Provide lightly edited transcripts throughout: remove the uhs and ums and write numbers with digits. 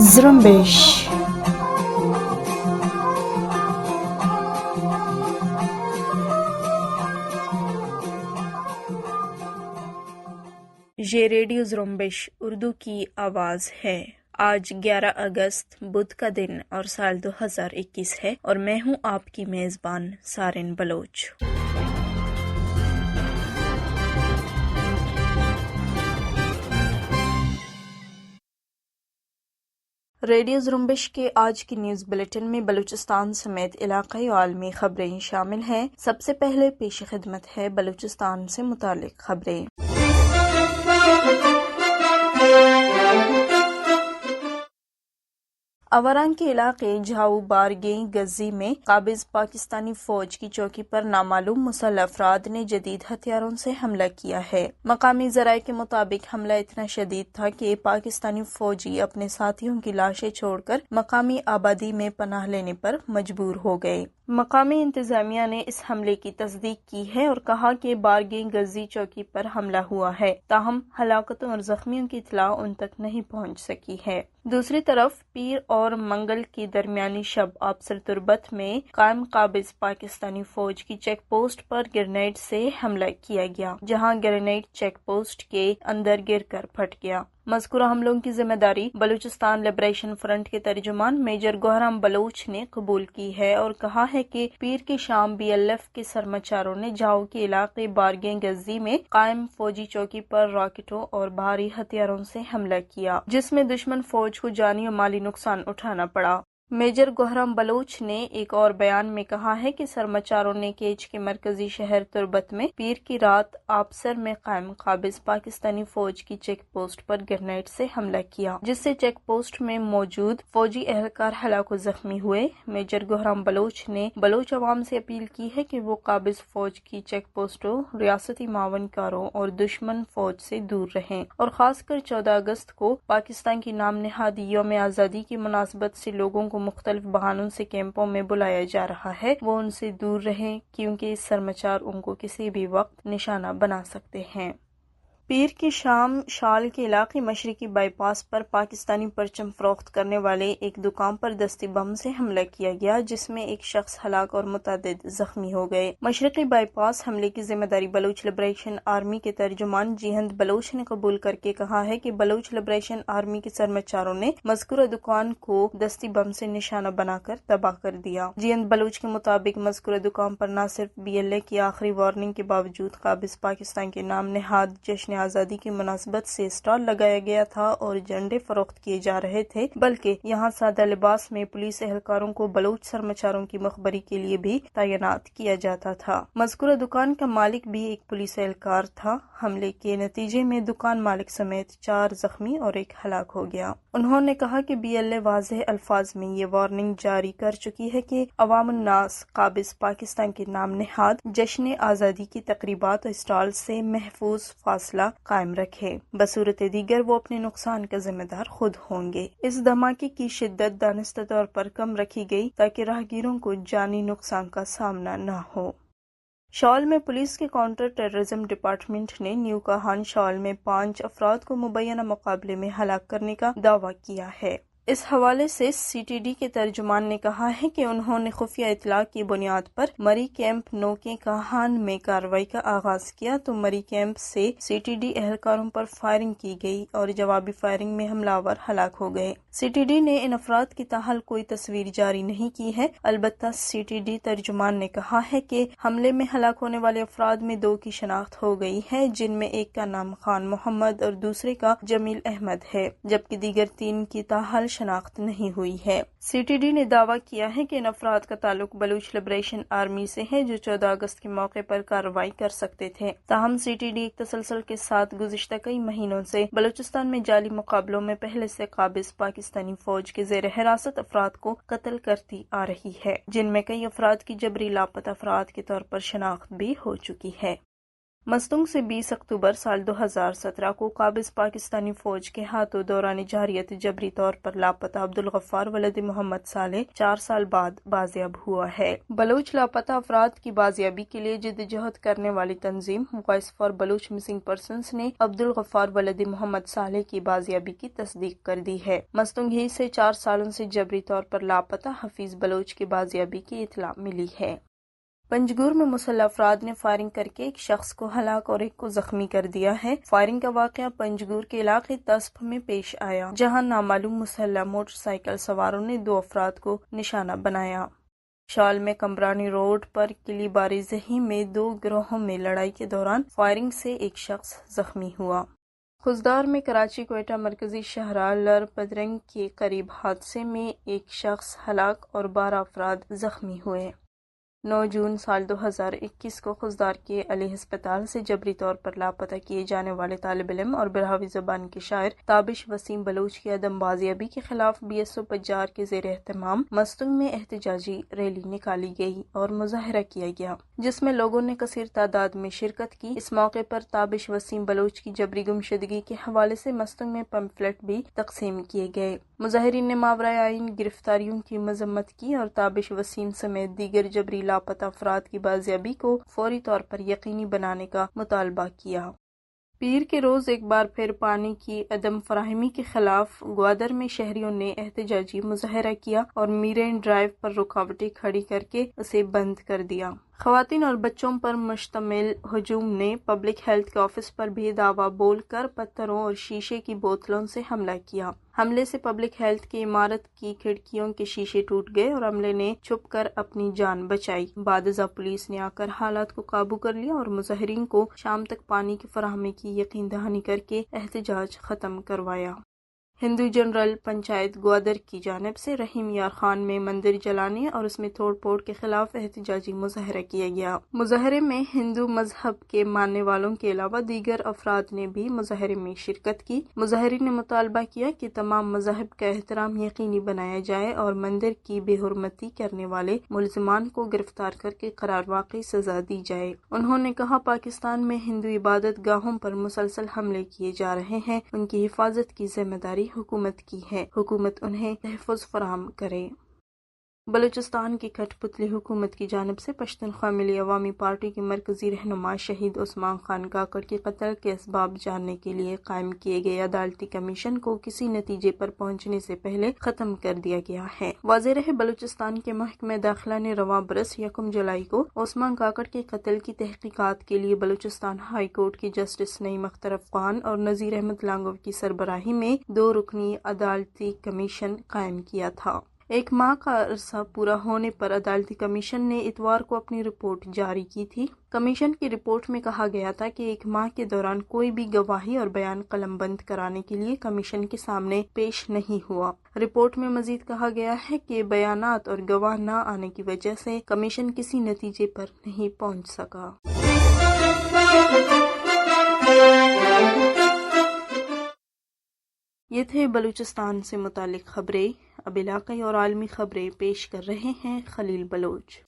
زرمبش. یہ ریڈیو زرمبش اردو کی آواز ہے۔ آج 11 اگست بدھ کا دن اور سال 2021 ہے، اور میں ہوں آپ کی میزبان سارن بلوچ۔ ریڈیو زرمبش کے آج کی نیوز بلیٹن میں بلوچستان سمیت علاقائی و عالمی خبریں شامل ہیں۔ سب سے پہلے پیش خدمت ہے بلوچستان سے متعلق خبریں۔ اوران کے علاقے جھاؤ بارگیں گزی میں قابض پاکستانی فوج کی چوکی پر نامعلوم مسلح افراد نے جدید ہتھیاروں سے حملہ کیا ہے۔ مقامی ذرائع کے مطابق حملہ اتنا شدید تھا کہ پاکستانی فوجی اپنے ساتھیوں کی لاشیں چھوڑ کر مقامی آبادی میں پناہ لینے پر مجبور ہو گئے۔ مقامی انتظامیہ نے اس حملے کی تصدیق کی ہے اور کہا کہ بارگیں گزی چوکی پر حملہ ہوا ہے، تاہم ہلاکتوں اور زخمیوں کی اطلاع ان تک نہیں پہنچ سکی ہے۔ دوسری طرف پیر اور منگل کی درمیانی شب آبسر تربت میں قائم قابض پاکستانی فوج کی چیک پوسٹ پر گرینیڈ سے حملہ کیا گیا، جہاں گرینیڈ چیک پوسٹ کے اندر گر کر پھٹ گیا۔ مذکورہ حملوں کی ذمہ داری بلوچستان لبریشن فرنٹ کے ترجمان میجر گوہرام بلوچ نے قبول کی ہے اور کہا ہے کہ پیر کی شام BLF کے سرمچاروں نے جھاؤ کے علاقے بارگیں گزی میں قائم فوجی چوکی پر راکٹوں اور بھاری ہتھیاروں سے حملہ کیا، جس میں دشمن فوج کو جانی و مالی نقصان اٹھانا پڑا۔ میجر گوہرام بلوچ نے ایک اور بیان میں کہا ہے کہ سرمچاروں نے کیچ کے مرکزی شہر تربت میں پیر کی رات آبسر میں قائم قابض پاکستانی فوج کی چیک پوسٹ پر گرینیڈ سے حملہ کیا، جس سے چیک پوسٹ میں موجود فوجی اہلکار ہلاک و زخمی ہوئے۔ میجر گوہرام بلوچ نے بلوچ عوام سے اپیل کی ہے کہ وہ قابض فوج کی چیک پوسٹوں، ریاستی معاون کاروں اور دشمن فوج سے دور رہیں، اور خاص کر 14 اگست کو پاکستان کی نام نہاد یوم آزادی کی مناسبت سے لوگوں کو مختلف بہانوں سے کیمپوں میں بلایا جا رہا ہے، وہ ان سے دور رہیں کیونکہ سرمچار ان کو کسی بھی وقت نشانہ بنا سکتے ہیں۔ پیر کی شام شال کے علاقے مشرقی بائی پاس پر پاکستانی پرچم فروخت کرنے والے ایک دکان پر دستی بم سے حملہ کیا گیا، جس میں ایک شخص ہلاک اور متعدد زخمی ہو گئے۔ مشرقی بائی پاس حملے کی ذمہ داری بلوچ لبریشن آرمی کے ترجمان جیہند بلوچ نے قبول کر کے کہا ہے کہ بلوچ لبریشن آرمی کے سرمچاروں نے مذکورہ دکان کو دستی بم سے نشانہ بنا کر تباہ کر دیا۔ جیہند بلوچ کے مطابق مذکورہ دکان پر نہ صرف BLA کی آخری وارننگ کے باوجود قابض پاکستان کے نام نہاد جشن آزادی کی مناسبت سے اسٹال لگایا گیا تھا اور جھنڈے فروخت کیے جا رہے تھے، بلکہ یہاں سادہ لباس میں پولیس اہلکاروں کو بلوچ سرمچاروں کی مخبری کے لیے بھی تعینات کیا جاتا تھا۔ مذکورہ دکان کا مالک بھی ایک پولیس اہلکار تھا۔ حملے کے نتیجے میں دکان مالک سمیت 4 زخمی اور 1 ہلاک ہو گیا۔ انہوں نے کہا کہ BLA واضح الفاظ میں یہ وارننگ جاری کر چکی ہے کہ عوام الناس قابض پاکستان کے نام نہاد جشن آزادی کی تقریبات اور اسٹال سے محفوظ فاصلہ قائم رکھے، بصورت دیگر وہ اپنے نقصان کا ذمہ دار خود ہوں گے۔ اس دھماکے کی شدت دانستہ طور پر کم رکھی گئی تاکہ راہگیروں کو جانی نقصان کا سامنا نہ ہو۔ شال میں پولیس کے کاؤنٹر ٹیررزم ڈپارٹمنٹ نے نیو کہان شال میں 5 افراد کو مبینہ مقابلے میں ہلاک کرنے کا دعویٰ کیا ہے۔ اس حوالے سے CTD کے ترجمان نے کہا ہے کہ انہوں نے خفیہ اطلاع کی بنیاد پر مری کیمپ 9 کے کہان میں کارروائی کا آغاز کیا تو مری کیمپ سے CTD اہلکاروں پر فائرنگ کی گئی اور جوابی فائرنگ میں حملہ آور ہلاک ہو گئے۔ CTD نے ان افراد کی تاحال کوئی تصویر جاری نہیں کی ہے، البتہ CTD ترجمان نے کہا ہے کہ حملے میں ہلاک ہونے والے افراد میں 2 کی شناخت ہو گئی ہے، جن میں ایک کا نام خان محمد اور دوسرے کا جمیل احمد ہے، جبکہ دیگر 3 کی تاحال شناخت نہیں ہوئی ہے۔ CTD نے دعویٰ کیا ہے کہ ان افراد کا تعلق بلوچ لبریشن آرمی سے ہے جو 14 اگست کے موقع پر کارروائی کر سکتے تھے، تاہم CTD ایک تسلسل کے ساتھ گزشتہ کئی مہینوں سے بلوچستان میں جعلی مقابلوں میں پہلے سے قابض پاکستانی فوج کے زیر حراست افراد کو قتل کرتی آ رہی ہے، جن میں کئی افراد کی جبری لاپتہ افراد کے طور پر شناخت بھی ہو چکی ہے۔ مستونگ سے 20 اکتوبر سال 2017 کو قابض پاکستانی فوج کے ہاتھوں دوران جارحیت جبری طور پر لاپتہ عبدالغفار ولد محمد صالح 4 سال بعد بازیاب ہوا ہے۔ بلوچ لاپتہ افراد کی بازیابی کے لیے جدوجہد کرنے والی تنظیم voice for Baloch missing persons نے عبدالغفار ولد محمد صالح کی بازیابی کی تصدیق کر دی ہے۔ مستونگ ہی سے 4 سالوں سے جبری طور پر لاپتہ حفیظ بلوچ کی بازیابی کی اطلاع ملی ہے۔ پنجگور میں مسلح افراد نے فائرنگ کر کے ایک شخص کو ہلاک اور ایک کو زخمی کر دیا ہے۔ فائرنگ کا واقعہ پنجگور کے علاقے تسپ میں پیش آیا، جہاں نامعلوم مسلح موٹر سائیکل سواروں نے 2 افراد کو نشانہ بنایا۔ شال میں کمرانی روڈ پر قلعہ بارزہی میں 2 گروہوں میں لڑائی کے دوران فائرنگ سے ایک شخص زخمی ہوا۔ خضدار میں کراچی کوئٹہ مرکزی شاہراہ لر پدرنگ کے قریب حادثے میں ایک شخص ہلاک اور 12 افراد زخمی ہوئے۔ 9 جون سال 2021 کو خضدار کے علی ہسپتال سے جبری طور پر لاپتہ کیے جانے والے طالب علم اور براہوی زبان کے شاعر تابش وسیم بلوچ کی عدم بازیابی کے خلاف BSO پجار کے زیر اہتمام مستونگ میں احتجاجی ریلی نکالی گئی اور مظاہرہ کیا گیا، جس میں لوگوں نے کثیر تعداد میں شرکت کی۔ اس موقع پر تابش وسیم بلوچ کی جبری گمشدگی کے حوالے سے مستونگ میں پمفلٹ بھی تقسیم کیے گئے۔ مظاہرین نے ماورائے آئین گرفتاریوں کی مذمت کی اور تابش وسیم سمیت دیگر جبری لاپتہ افراد کی بازیابی کو فوری طور پر یقینی بنانے کا مطالبہ کیا۔ پیر کے روز ایک بار پھر پانی کی عدم فراہمی کے خلاف گوادر میں شہریوں نے احتجاجی مظاہرہ کیا اور میرین ڈرائیو پر رکاوٹیں کھڑی کر کے اسے بند کر دیا۔ خواتین اور بچوں پر مشتمل ہجوم نے پبلک ہیلتھ کے آفس پر بھی دعویٰ بول کر پتھروں اور شیشے کی بوتلوں سے حملہ کیا۔ حملے سے پبلک ہیلتھ کی عمارت کی کھڑکیوں کے شیشے ٹوٹ گئے اور عملے نے چھپ کر اپنی جان بچائی۔ بعد ازاں پولیس نے آ کر حالات کو قابو کر لیا اور مظاہرین کو شام تک پانی کی فراہمی کی یقین دہانی کر کے احتجاج ختم کروایا۔ ہندو جنرل پنچایت گوادر کی جانب سے رحیم یار خان میں مندر جلانے اور اس میں توڑ پھوڑ کے خلاف احتجاجی مظاہرہ کیا گیا۔ مظاہرے میں ہندو مذہب کے ماننے والوں کے علاوہ دیگر افراد نے بھی مظاہرے میں شرکت کی۔ مظاہرین نے مطالبہ کیا کہ تمام مذاہب کا احترام یقینی بنایا جائے اور مندر کی بے حرمتی کرنے والے ملزمان کو گرفتار کر کے قرار واقعی سزا دی جائے۔ انہوں نے کہا، پاکستان میں ہندو عبادت گاہوں پر مسلسل حملے کیے جا رہے ہیں، ان کی حفاظت کی ذمہ داری حکومت کی ہے، حکومت انہیں تحفظ فراہم کرے۔ بلوچستان کی کٹھ پتلی حکومت کی جانب سے پشتونخوا ملی عوامی پارٹی کے مرکزی رہنما شہید عثمان خان کاکڑ کے قتل کے اسباب جاننے کے لیے قائم کیے گئے عدالتی کمیشن کو کسی نتیجے پر پہنچنے سے پہلے ختم کر دیا گیا ہے۔ واضح رہے، بلوچستان کے محکمہ داخلہ نے رواں برس 1 جولائی کو عثمان کاکڑ کے قتل کی تحقیقات کے لیے بلوچستان ہائی کورٹ کی جسٹس نعیم اختر افغان اور نذیر احمد لانگو کی سربراہی میں 2 رکنی عدالتی کمیشن قائم کیا تھا۔ 1 ماہ کا عرصہ پورا ہونے پر عدالتی کمیشن نے اتوار کو اپنی رپورٹ جاری کی تھی۔ کمیشن کی رپورٹ میں کہا گیا تھا کہ 1 ماہ کے دوران کوئی بھی گواہی اور بیان قلم بند کرانے کے لیے کمیشن کے سامنے پیش نہیں ہوا۔ رپورٹ میں مزید کہا گیا ہے کہ بیانات اور گواہ نہ آنے کی وجہ سے کمیشن کسی نتیجے پر نہیں پہنچ سکا۔ یہ تھے بلوچستان سے متعلق خبریں۔ اب علاقائی اور عالمی خبریں پیش کر رہے ہیں خلیل بلوچ۔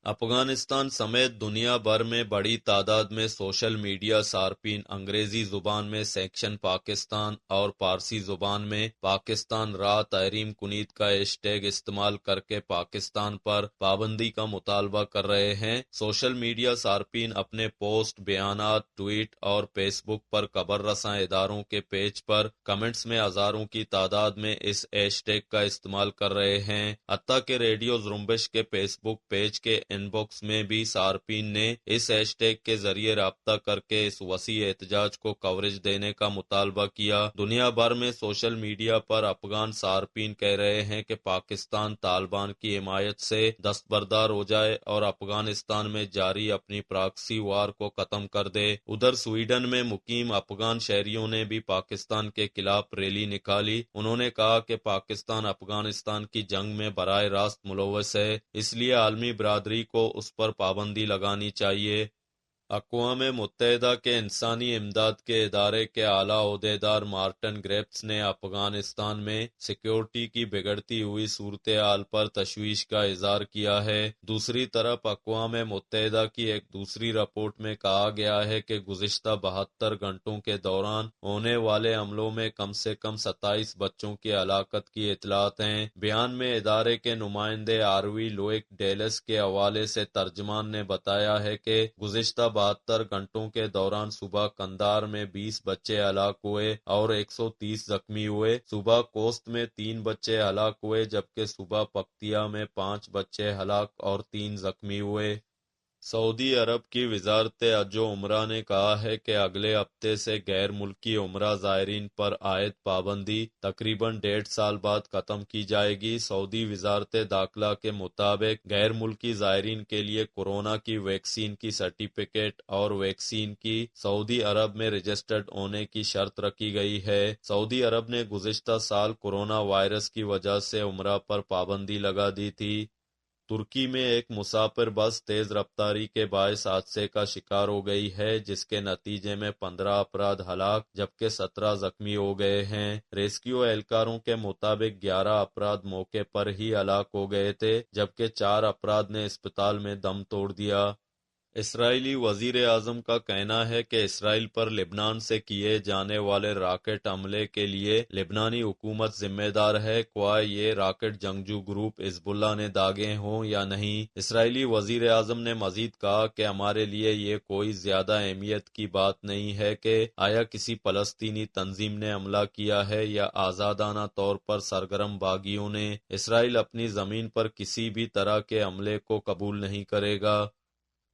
افغانستان سمیت دنیا بھر میں بڑی تعداد میں سوشل میڈیا صارفین انگریزی زبان میں سیکشن پاکستان اور فارسی زبان میں پاکستان را تحریم کنید کا ہیش ٹیگ استعمال کر کے پاکستان پر پابندی کا مطالبہ کر رہے ہیں۔ سوشل میڈیا صارفین اپنے پوسٹ، بیانات، ٹویٹ اور فیس بک پر خبر رساں اداروں کے پیج پر کمنٹس میں ہزاروں کی تعداد میں اس ہیش ٹیگ کا استعمال کر رہے ہیں۔ حتیٰ کہ ریڈیو زرمبش کے فیس بک پیج کے ان باکس میں بھی صارفین نے اس ہیش ٹیگ کے ذریعے رابطہ کر کے اس وسیع احتجاج کو کوریج دینے کا مطالبہ کیا۔ دنیا بھر میں سوشل میڈیا پر افغان صارفین کہہ رہے ہیں کہ پاکستان طالبان کی حمایت سے دستبردار ہو جائے اور افغانستان میں جاری اپنی پراکسی وار کو ختم کر دے۔ ادھر سویڈن میں مقیم افغان شہریوں نے بھی پاکستان کے خلاف ریلی نکالی۔ انہوں نے کہا کہ پاکستان افغانستان کی جنگ میں براہ راست ملوث ہے، اس لیے عالمی برادری کو اس پر پابندی لگانی چاہیے۔ اقوام متحدہ کے انسانی امداد کے ادارے کے اعلیٰ عہدیدار مارٹن گریپس نے افغانستان میں سیکیورٹی کی بگڑتی ہوئی صورتحال پر تشویش کا اظہار کیا ہے۔ دوسری طرف اقوام متحدہ کی ایک دوسری رپورٹ میں کہا گیا ہے کہ گزشتہ 72 گھنٹوں کے دوران ہونے والے حملوں میں کم سے کم 27 بچوں کی ہلاکت کی اطلاعات ہیں۔ بیان میں ادارے کے نمائندے آروی لوئک ڈیلس کے حوالے سے ترجمان نے بتایا ہے کہ گزشتہ 72 گھنٹوں کے دوران صبح قندھار میں 20 بچے ہلاک ہوئے اور 130 زخمی ہوئے۔ صبح کوست میں 3 بچے ہلاک ہوئے جبکہ صبح پکتیا میں 5 بچے ہلاک اور 3 زخمی ہوئے۔ سعودی عرب کی وزارت حج و عمرہ نے کہا ہے کہ اگلے ہفتے سے غیر ملکی عمرہ زائرین پر عائد پابندی تقریباً 1.5 سال بعد ختم کی جائے گی۔ سعودی وزارت داخلہ کے مطابق غیر ملکی زائرین کے لیے کورونا کی ویکسین کی سرٹیفکیٹ اور ویکسین کی سعودی عرب میں رجسٹرڈ ہونے کی شرط رکھی گئی ہے۔ سعودی عرب نے گزشتہ سال کورونا وائرس کی وجہ سے عمرہ پر پابندی لگا دی تھی۔ ترکی میں ایک مسافر بس تیز رفتاری کے باعث حادثے کا شکار ہو گئی ہے جس کے نتیجے میں 15 افراد ہلاک جبکہ 17 زخمی ہو گئے ہیں۔ ریسکیو اہلکاروں کے مطابق 11 افراد موقع پر ہی ہلاک ہو گئے تھے جبکہ 4 افراد نے اسپتال میں دم توڑ دیا۔ اسرائیلی وزیر اعظم کا کہنا ہے کہ اسرائیل پر لبنان سے کیے جانے والے راکٹ حملے کے لیے لبنانی حکومت ذمہ دار ہے، خواہ یہ راکٹ جنگجو گروپ حزب اللہ نے داغے ہوں یا نہیں۔ اسرائیلی وزیر اعظم نے مزید کہا کہ ہمارے لیے یہ کوئی زیادہ اہمیت کی بات نہیں ہے کہ آیا کسی فلسطینی تنظیم نے حملہ کیا ہے یا آزادانہ طور پر سرگرم باغیوں نے۔ اسرائیل اپنی زمین پر کسی بھی طرح کے حملے کو قبول نہیں کرے گا۔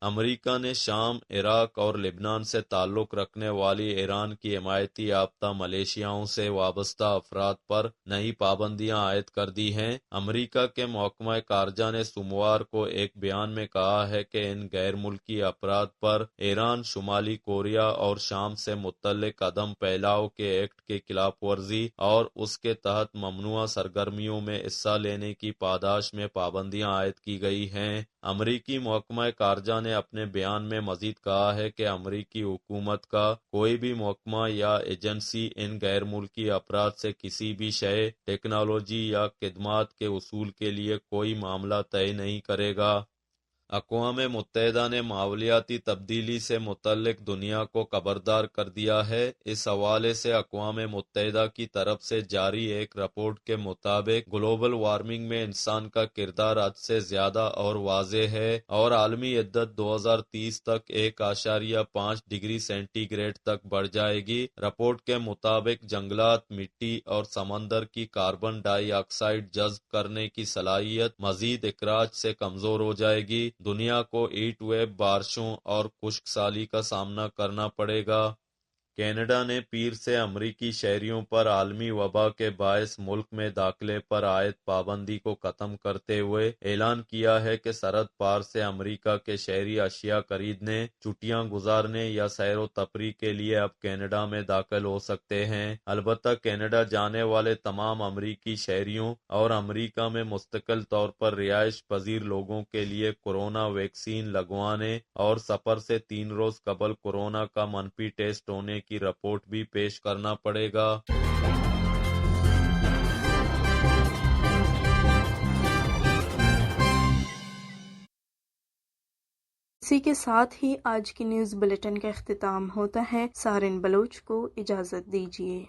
امریکہ نے شام، عراق اور لبنان سے تعلق رکھنے والی ایران کی حمایتی یافتہ ملیشیاؤں سے وابستہ افراد پر نئی پابندیاں عائد کر دی ہیں۔ امریکہ کے محکمہ خارجہ نے سوموار کو ایک بیان میں کہا ہے کہ ان غیر ملکی افراد پر ایران، شمالی کوریا اور شام سے متعلق عدم پھیلاؤ کے ایکٹ کی خلاف ورزی اور اس کے تحت ممنوعہ سرگرمیوں میں حصہ لینے کی پاداش میں پابندیاں عائد کی گئی ہیں۔ امریکی محکمہ خارجہ نے اپنے بیان میں مزید کہا ہے کہ امریکی حکومت کا کوئی بھی محکمہ یا ایجنسی ان غیر ملکی افراد سے کسی بھی شے، ٹیکنالوجی یا خدمات کے حصول کے لیے کوئی معاملہ طے نہیں کرے گا۔ اقوام متحدہ نے ماحولیاتی تبدیلی سے متعلق دنیا کو خبردار کر دیا ہے۔ اس حوالے سے اقوام متحدہ کی طرف سے جاری ایک رپورٹ کے مطابق گلوبل وارمنگ میں انسان کا کردار حد سے زیادہ اور واضح ہے اور عالمی عدت 2030 تک 1.5 ڈگری سینٹی گریڈ تک بڑھ جائے گی۔ رپورٹ کے مطابق جنگلات، مٹی اور سمندر کی کاربن ڈائی آکسائیڈ جذب کرنے کی صلاحیت مزید اخراج سے کمزور ہو جائے گی۔ دنیا کو ہیٹ ویو، بارشوں اور خشک سالی کا سامنا کرنا پڑے گا۔ کینیڈا نے پیر سے امریکی شہریوں پر عالمی وبا کے باعث ملک میں داخلے پر عائد پابندی کو ختم کرتے ہوئے اعلان کیا ہے کہ سرحد پار سے امریکہ کے شہری اشیاء خریدنے، چھٹیاں گزارنے یا سیر و تفریح کے لیے اب کینیڈا میں داخل ہو سکتے ہیں۔ البتہ کینیڈا جانے والے تمام امریکی شہریوں اور امریکہ میں مستقل طور پر رہائش پذیر لوگوں کے لیے کورونا ویکسین لگوانے اور سفر سے 3 روز قبل کورونا کا منفی ٹیسٹ ہونے کی رپورٹ بھی پیش کرنا پڑے گا۔ اسی کے ساتھ ہی آج کی نیوز بلیٹن کا اختتام ہوتا ہے۔ سارن بلوچ کو اجازت دیجیے۔